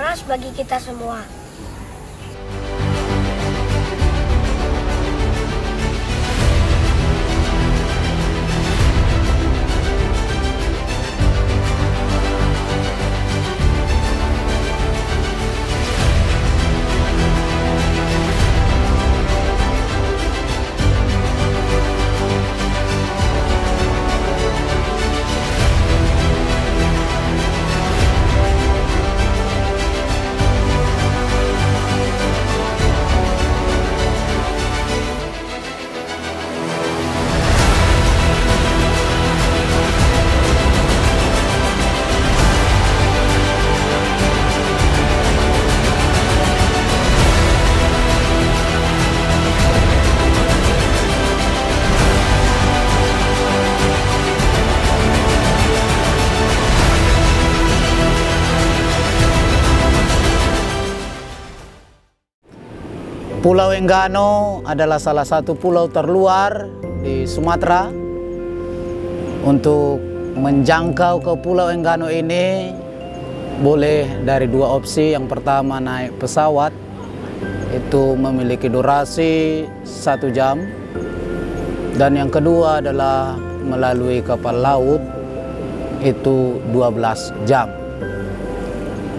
panas bagi kita semua. Pulau Enggano adalah salah satu pulau terluar di Sumatera. Untuk menjangkau ke Pulau Enggano ini boleh dari dua opsi. Yang pertama naik pesawat, itu memiliki durasi 1 jam. Dan yang kedua adalah melalui kapal laut, itu 12 jam.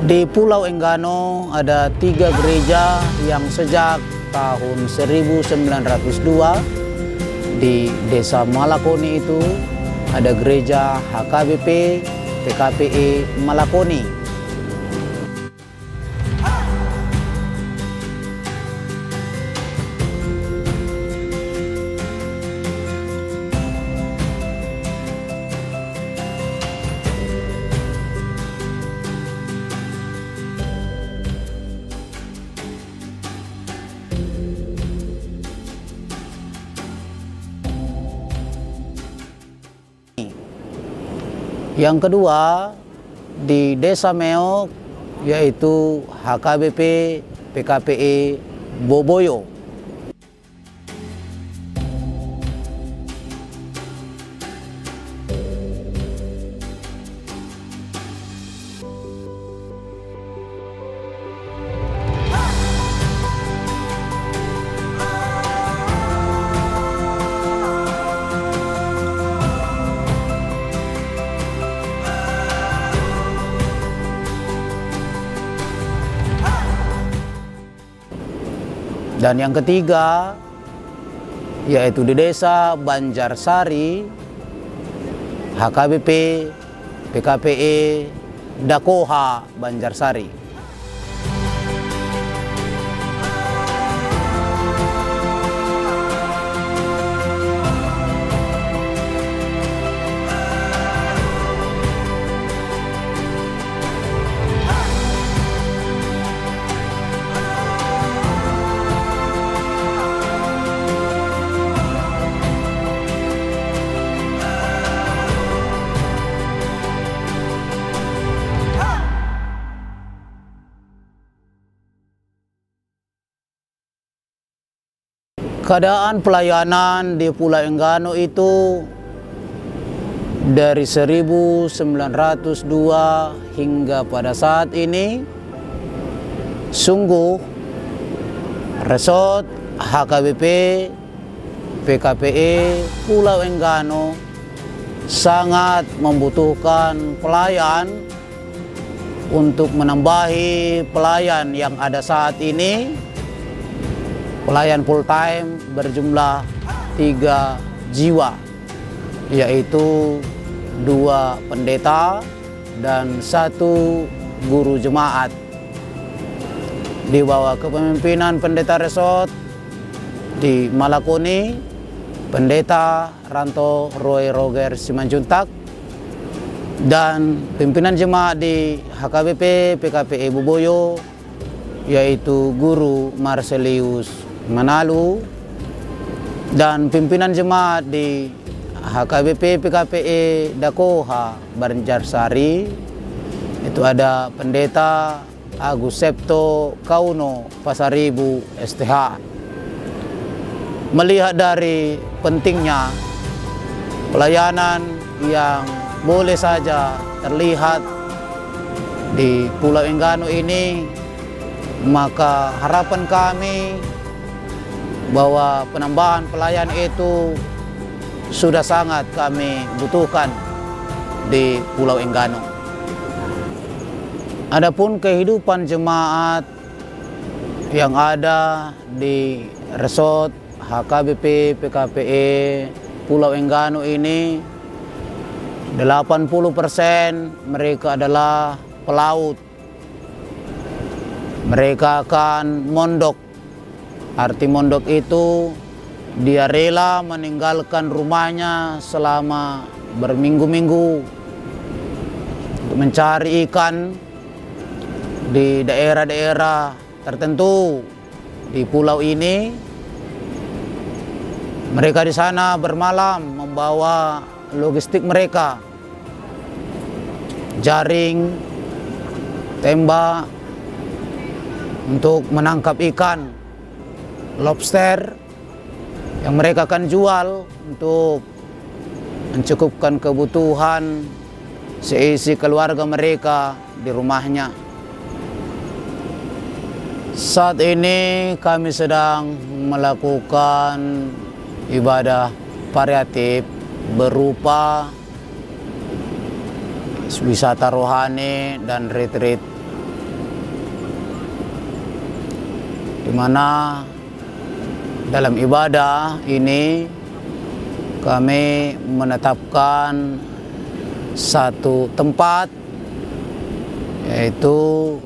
Di Pulau Enggano ada 3 gereja yang sejak tahun 1902 di Desa Malakoni itu ada gereja HKBP PKPE Malakoni. Yang kedua di Desa Meok, yaitu HKBP PKPE Boboyo. Dan yang ketiga yaitu di Desa Banjarsari, HKBP PKPE Dakoha Banjarsari. Keadaan pelayanan di Pulau Enggano itu dari 1902 hingga pada saat ini sungguh resort HKBP PKPE Pulau Enggano sangat membutuhkan pelayan untuk menambahi pelayan yang ada saat ini. Pelayan full time berjumlah 3 jiwa, yaitu 2 pendeta dan 1 guru jemaat. Di bawah kepemimpinan pendeta resort di Malakoni, pendeta Ranto Roy Roger Simanjuntak, dan pimpinan jemaat di HKBP PKPE Boboyo, yaitu guru Marcelius Manalu, dan pimpinan jemaat di HKBP PKPE Dakoha Banjarsari, itu ada pendeta Agus Septo Kauno Pasaribu STH. Melihat dari pentingnya pelayanan yang boleh saja terlihat di Pulau Enggano ini, maka harapan kami bahwa penambahan pelayan itu sudah sangat kami butuhkan di Pulau Enggano. Adapun kehidupan jemaat yang ada di resort HKBP PKPE Pulau Enggano ini, 80% mereka adalah pelaut. Mereka akan mondok. Arti mondok itu dia rela meninggalkan rumahnya selama berminggu-minggu untuk mencari ikan di daerah-daerah tertentu di pulau ini. Mereka di sana bermalam membawa logistik mereka, jaring, tembak untuk menangkap ikan, lobster yang mereka akan jual untuk mencukupkan kebutuhan seisi keluarga mereka di rumahnya. Saat ini kami sedang melakukan ibadah pariatif berupa wisata rohani dan retreat, di mana dalam ibadah ini kami menetapkan satu tempat, yaitu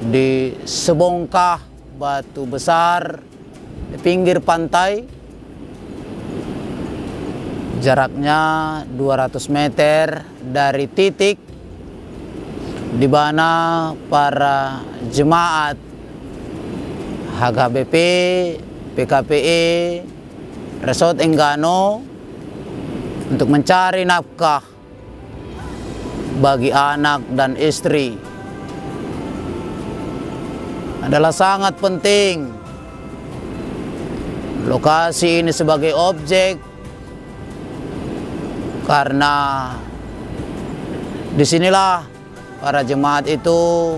di sebongkah batu besar di pinggir pantai, jaraknya 200 meter dari titik di mana para jemaat HKBP PKPE Resort Enggano untuk mencari nafkah bagi anak dan istri. Adalah sangat penting lokasi ini sebagai objek, karena disinilah para jemaat itu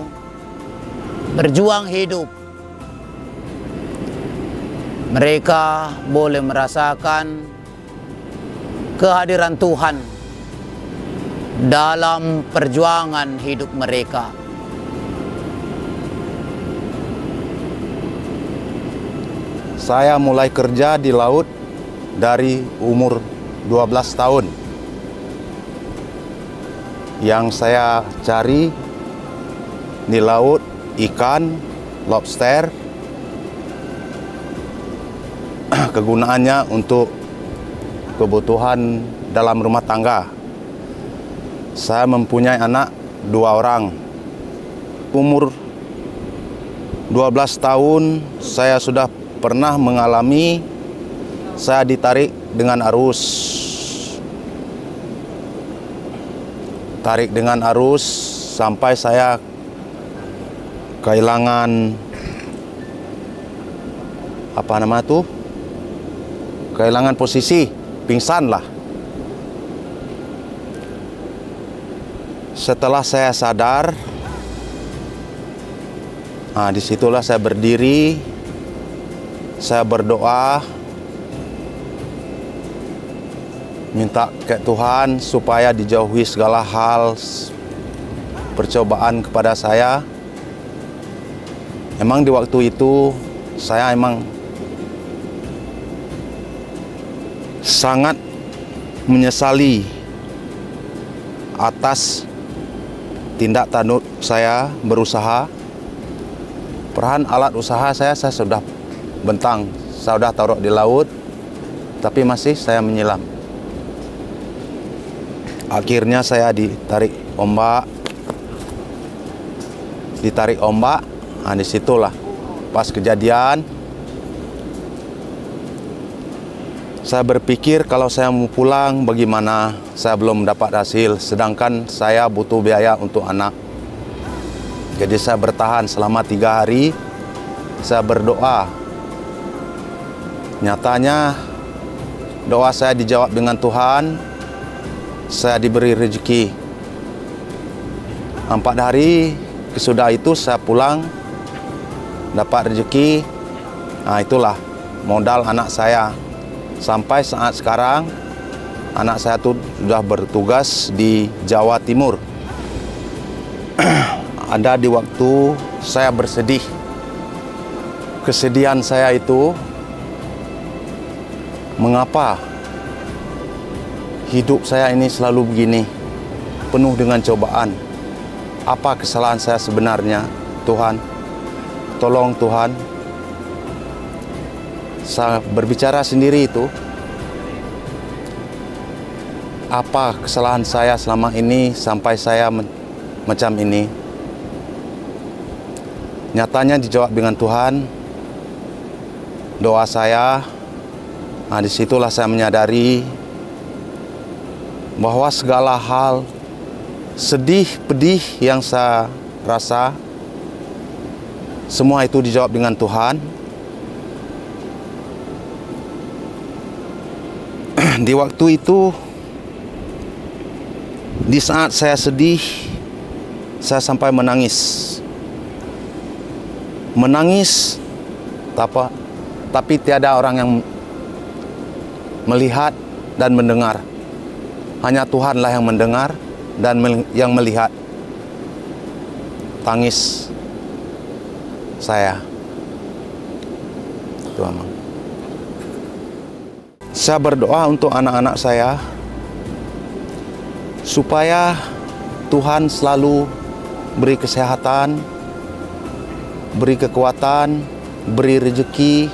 berjuang hidup. Mereka boleh merasakan kehadiran Tuhan dalam perjuangan hidup mereka. Saya mulai kerja di laut dari umur 12 tahun. Yang saya cari di laut ikan, lobster. Kegunaannya untuk kebutuhan dalam rumah tangga. Saya mempunyai anak 2 orang. Umur 12 tahun saya sudah pernah mengalami saya ditarik dengan arus. Tarik dengan arus sampai saya kehilangan kehilangan posisi, pingsan lah. Setelah saya sadar, disitulah saya berdiri, saya berdoa, minta ke Tuhan supaya dijauhi segala hal percobaan kepada saya. Emang di waktu itu saya emang sangat menyesali atas tindak tanduk saya berusaha. Perhan alat usaha saya sudah bentang, saya sudah taruh di laut, tapi masih saya menyelam. Akhirnya saya ditarik ombak, disitulah pas kejadian. Saya berpikir kalau saya mau pulang bagaimana, saya belum dapat hasil, sedangkan saya butuh biaya untuk anak. Jadi saya bertahan selama 3 hari, saya berdoa. Nyatanya doa saya dijawab dengan Tuhan, saya diberi rezeki. 4 hari Sesudah itu saya pulang, dapat rezeki. Nah, itulah modal anak saya. Sampai saat sekarang, anak saya tuh sudah bertugas di Jawa Timur. Ada di waktu saya bersedih. Kesedihan saya itu, mengapa hidup saya ini selalu begini, penuh dengan cobaan. Apa kesalahan saya sebenarnya, Tuhan? Tolong Tuhan. Saya berbicara sendiri itu, apa kesalahan saya selama ini sampai saya macam ini? Nyatanya dijawab dengan Tuhan. Doa saya, nah disitulah saya menyadari bahwa segala hal sedih, pedih yang saya rasa, semua itu dijawab dengan Tuhan. Di waktu itu, di saat saya sedih, saya sampai menangis. Menangis, tapi tiada orang yang melihat dan mendengar. Hanya Tuhanlah yang mendengar dan yang melihat tangis saya. Itu Amang. Saya berdoa untuk anak-anak saya supaya Tuhan selalu beri kesehatan, beri kekuatan, beri rezeki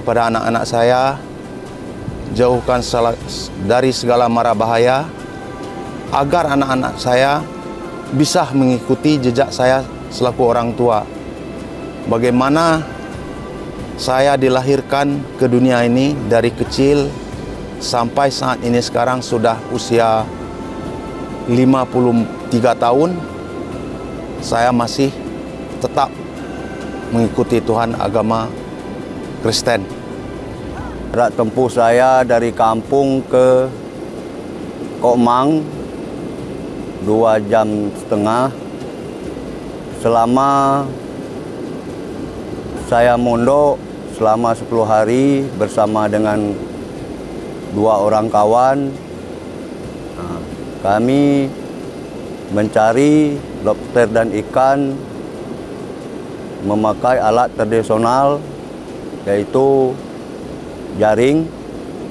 kepada anak-anak saya, jauhkan dari segala mara bahaya, agar anak-anak saya bisa mengikuti jejak saya selaku orang tua. Bagaimana saya dilahirkan ke dunia ini dari kecil sampai saat ini sekarang sudah usia 53 tahun, saya masih tetap mengikuti Tuhan agama Kristen. Jarak tempuh saya dari kampung ke Kokmang 2,5 jam. Selama saya mondok selama 10 hari bersama dengan 2 orang kawan, kami mencari lobster dan ikan memakai alat tradisional yaitu jaring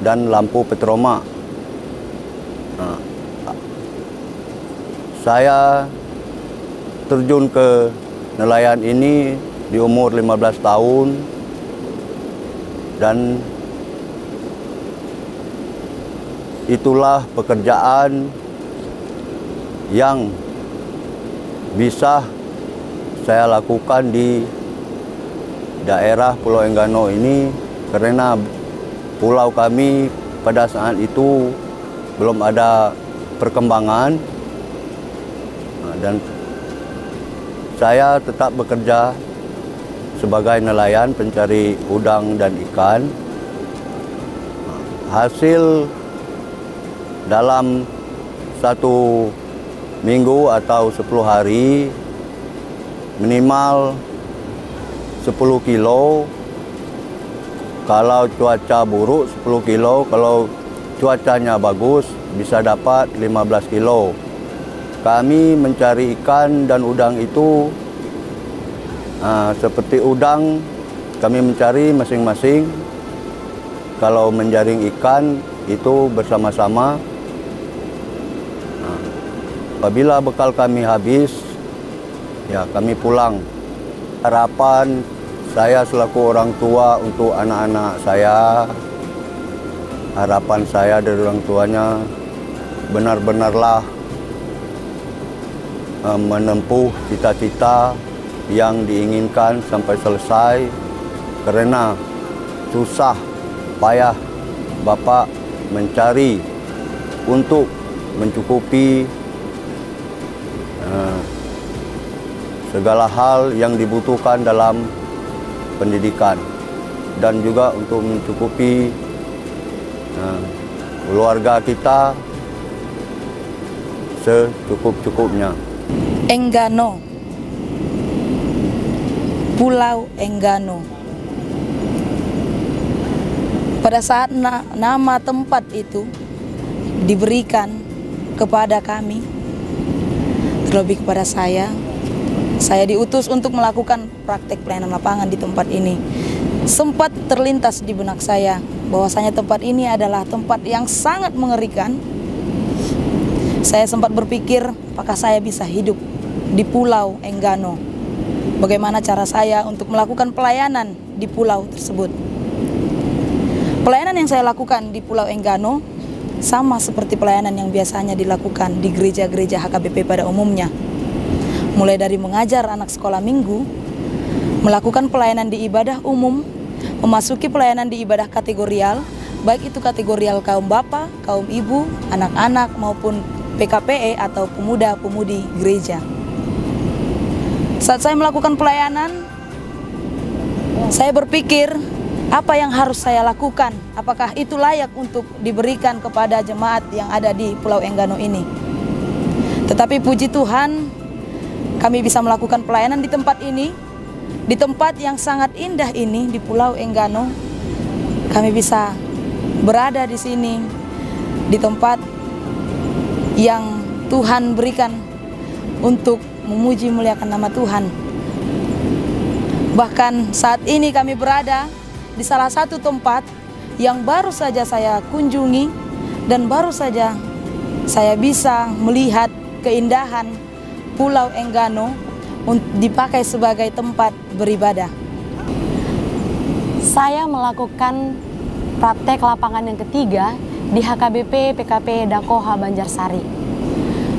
dan lampu petroma. Saya terjun ke nelayan ini di umur 15 tahun dan itulah pekerjaan yang bisa saya lakukan di daerah Pulau Enggano ini, karena pulau kami pada saat itu belum ada perkembangan, dan saya tetap bekerja sebagai nelayan pencari udang dan ikan. Hasil dalam 1 minggu atau 10 hari minimal 10 kilo. Kalau cuaca buruk 10 kilo, kalau cuacanya bagus bisa dapat 15 kilo. Kami mencari ikan dan udang itu seperti udang kami mencari masing-masing. Kalau menjaring ikan itu bersama-sama. Apabila bekal kami habis, ya kami pulang. Harapan saya selaku orang tua untuk anak-anak saya, harapan saya dari orang tuanya benar-benarlah menempuh cita-cita yang diinginkan sampai selesai, karena susah payah Bapak mencari untuk mencukupi segala hal yang dibutuhkan dalam pendidikan dan juga untuk mencukupi keluarga kita secukup-cukupnya. Enggano Pulau Enggano. Pada saat nama tempat itu diberikan kepada kami, terlebih kepada saya diutus untuk melakukan praktek pelayanan lapangan di tempat ini. Sempat terlintas di benak saya bahwasanya tempat ini adalah tempat yang sangat mengerikan. Saya sempat berpikir, apakah saya bisa hidup di Pulau Enggano? Bagaimana cara saya untuk melakukan pelayanan di pulau tersebut? Pelayanan yang saya lakukan di Pulau Enggano sama seperti pelayanan yang biasanya dilakukan di gereja-gereja HKBP pada umumnya. Mulai dari mengajar anak sekolah minggu, melakukan pelayanan di ibadah umum, memasuki pelayanan di ibadah kategorial, baik itu kategorial kaum bapak, kaum ibu, anak-anak maupun PKPE atau pemuda-pemudi gereja. Saat saya melakukan pelayanan, saya berpikir, apa yang harus saya lakukan? Apakah itu layak untuk diberikan kepada jemaat yang ada di Pulau Enggano ini? Tetapi puji Tuhan, kami bisa melakukan pelayanan di tempat ini, di tempat yang sangat indah ini, di Pulau Enggano. Kami bisa berada di sini, di tempat yang Tuhan berikan untuk memuji muliakan nama Tuhan. Bahkan saat ini kami berada di salah satu tempat yang baru saja saya kunjungi dan baru saja saya bisa melihat keindahan Pulau Enggano dipakai sebagai tempat beribadah. Saya melakukan praktek lapangan yang ketiga di HKBP PKP Dakoha Banjarsari.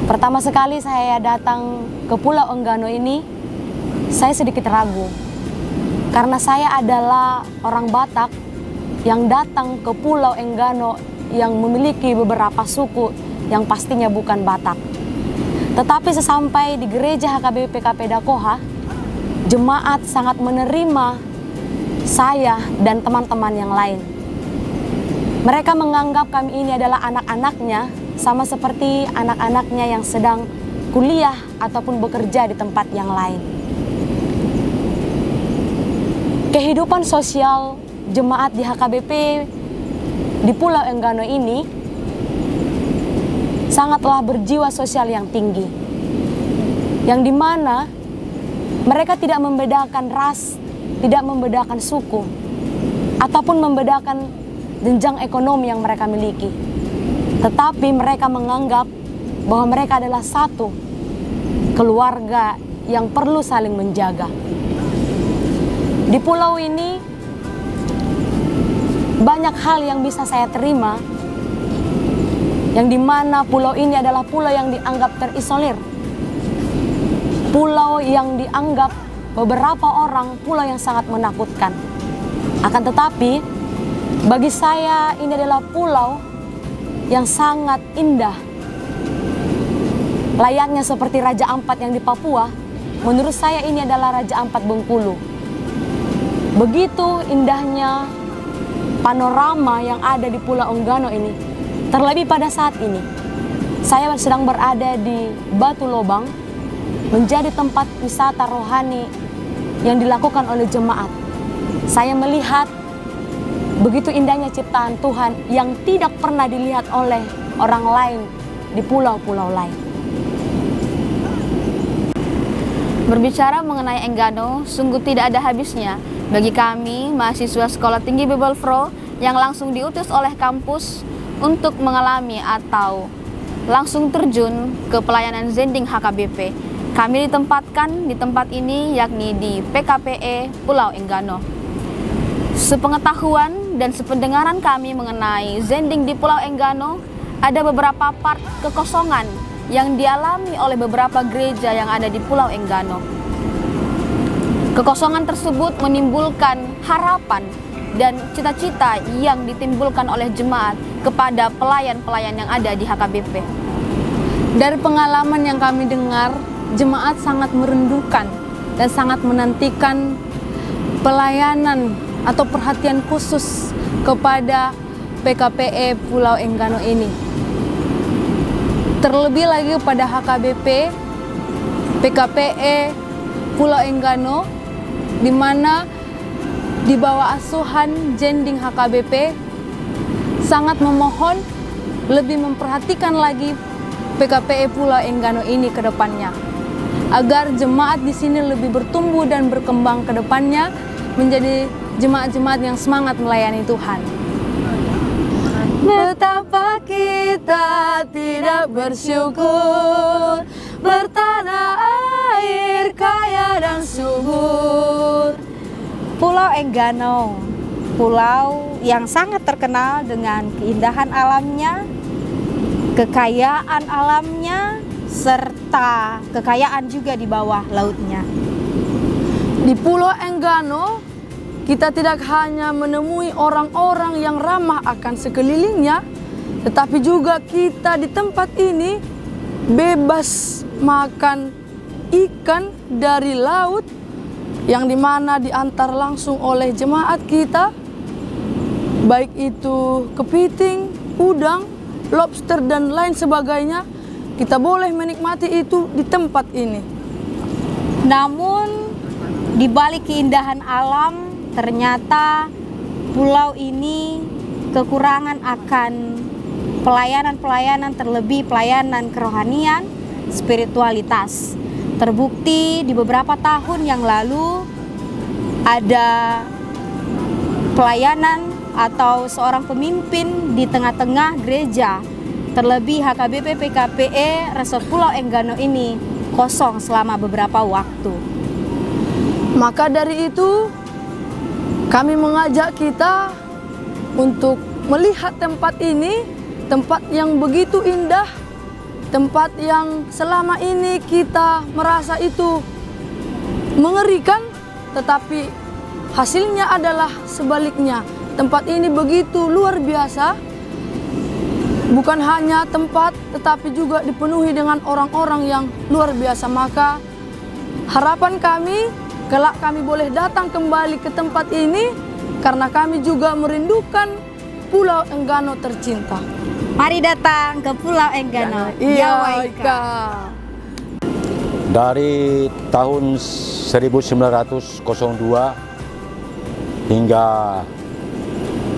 Pertama sekali saya datang ke Pulau Enggano ini, saya sedikit ragu. Karena saya adalah orang Batak yang datang ke Pulau Enggano yang memiliki beberapa suku yang pastinya bukan Batak. Tetapi sesampai di gereja HKBP PKP Dakoha, jemaat sangat menerima saya dan teman-teman yang lain. Mereka menganggap kami ini adalah anak-anaknya, sama seperti anak-anaknya yang sedang kuliah ataupun bekerja di tempat yang lain. Kehidupan sosial jemaat di HKBP di Pulau Enggano ini sangatlah berjiwa sosial yang tinggi, yang dimana mereka tidak membedakan ras, tidak membedakan suku, ataupun membedakan jenjang ekonomi yang mereka miliki. Tetapi mereka menganggap bahwa mereka adalah satu keluarga yang perlu saling menjaga. Di pulau ini banyak hal yang bisa saya terima, yang dimana pulau ini adalah pulau yang dianggap terisolir, pulau yang dianggap beberapa orang pulau yang sangat menakutkan. Akan tetapi bagi saya ini adalah pulau yang sangat indah, layaknya seperti Raja Ampat yang di Papua. Menurut saya ini adalah Raja Ampat Bengkulu. Begitu indahnya panorama yang ada di Pulau Enggano ini. Terlebih pada saat ini saya sedang berada di Batu Lobang, menjadi tempat wisata rohani yang dilakukan oleh jemaat. Saya melihat begitu indahnya ciptaan Tuhan yang tidak pernah dilihat oleh orang lain di pulau-pulau lain. Berbicara mengenai Enggano, sungguh tidak ada habisnya bagi kami, mahasiswa Sekolah Tinggi Bible Pro yang langsung diutus oleh kampus untuk mengalami atau langsung terjun ke pelayanan Zending HKBP. Kami ditempatkan di tempat ini, yakni di PKPE Pulau Enggano. Sepengetahuan dan sependengaran kami mengenai Zending di Pulau Enggano, ada beberapa part kekosongan yang dialami oleh beberapa gereja yang ada di Pulau Enggano. Kekosongan tersebut menimbulkan harapan dan cita-cita yang ditimbulkan oleh jemaat kepada pelayan-pelayan yang ada di HKBP. Dari pengalaman yang kami dengar, jemaat sangat merindukan dan sangat menantikan pelayanan atau perhatian khusus kepada PKPE Pulau Enggano ini. Terlebih lagi pada HKBP, PKPE Pulau Enggano di mana di bawah asuhan Jending HKBP sangat memohon lebih memperhatikan lagi PKPE Pulau Enggano ini ke depannya, agar jemaat di sini lebih bertumbuh dan berkembang ke depannya menjadi jemaat-jemaat yang semangat melayani Tuhan. Betapa kita tidak bersyukur, bertanah air kaya dan subur. Pulau Enggano, pulau yang sangat terkenal dengan keindahan alamnya, kekayaan alamnya, serta kekayaan juga di bawah lautnya. Di Pulau Enggano, kita tidak hanya menemui orang-orang yang ramah akan sekelilingnya, tetapi juga kita di tempat ini bebas makan ikan dari laut yang dimana diantar langsung oleh jemaat kita, baik itu kepiting, udang, lobster, dan lain sebagainya. Kita boleh menikmati itu di tempat ini. Namun, di balik keindahan alam, ternyata pulau ini kekurangan akan pelayanan-pelayanan, terlebih pelayanan kerohanian, spiritualitas. Terbukti di beberapa tahun yang lalu ada pelayanan atau seorang pemimpin di tengah-tengah gereja, terlebih HKBP PKPE Resort Pulau Enggano ini kosong selama beberapa waktu. Maka dari itu, kami mengajak kita untuk melihat tempat ini, tempat yang begitu indah, tempat yang selama ini kita merasa itu mengerikan, tetapi hasilnya adalah sebaliknya. Tempat ini begitu luar biasa, bukan hanya tempat, tetapi juga dipenuhi dengan orang-orang yang luar biasa. Maka harapan kami, kelak kami boleh datang kembali ke tempat ini, karena kami juga merindukan Pulau Enggano tercinta. Mari datang ke Pulau Enggano. Iya, Ika. Dari tahun 1902 hingga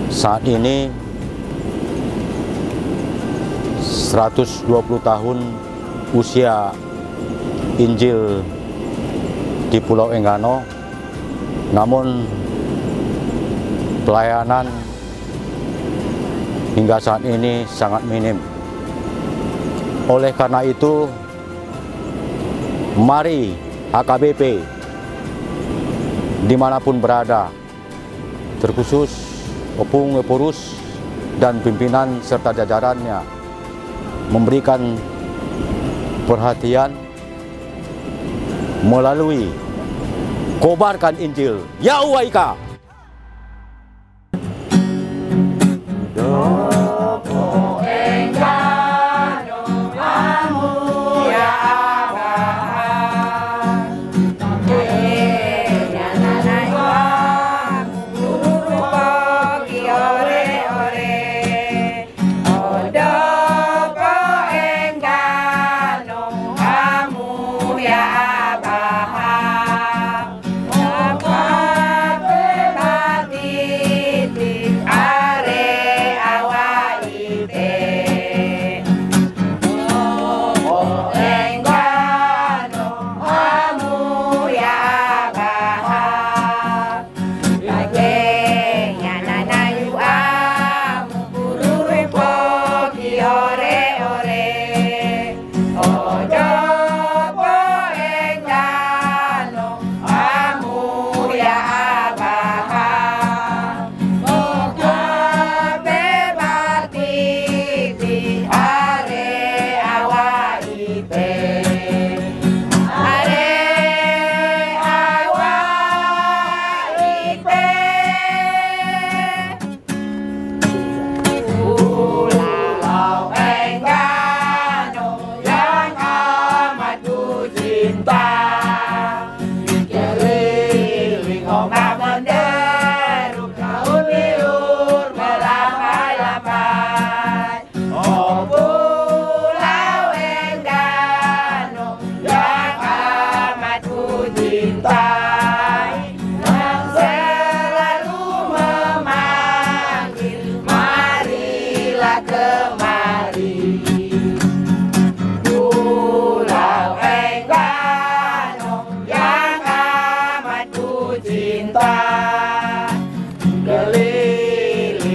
saat ini 120 tahun usia Injil di Pulau Enggano, namun pelayanan hingga saat ini sangat minim. Oleh karena itu, mari HKBP dimanapun berada, terkhusus Opung Epurus dan pimpinan serta jajarannya, memberikan perhatian melalui kobarkan Injil. Ya Uwaika.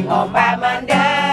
Opa mendengar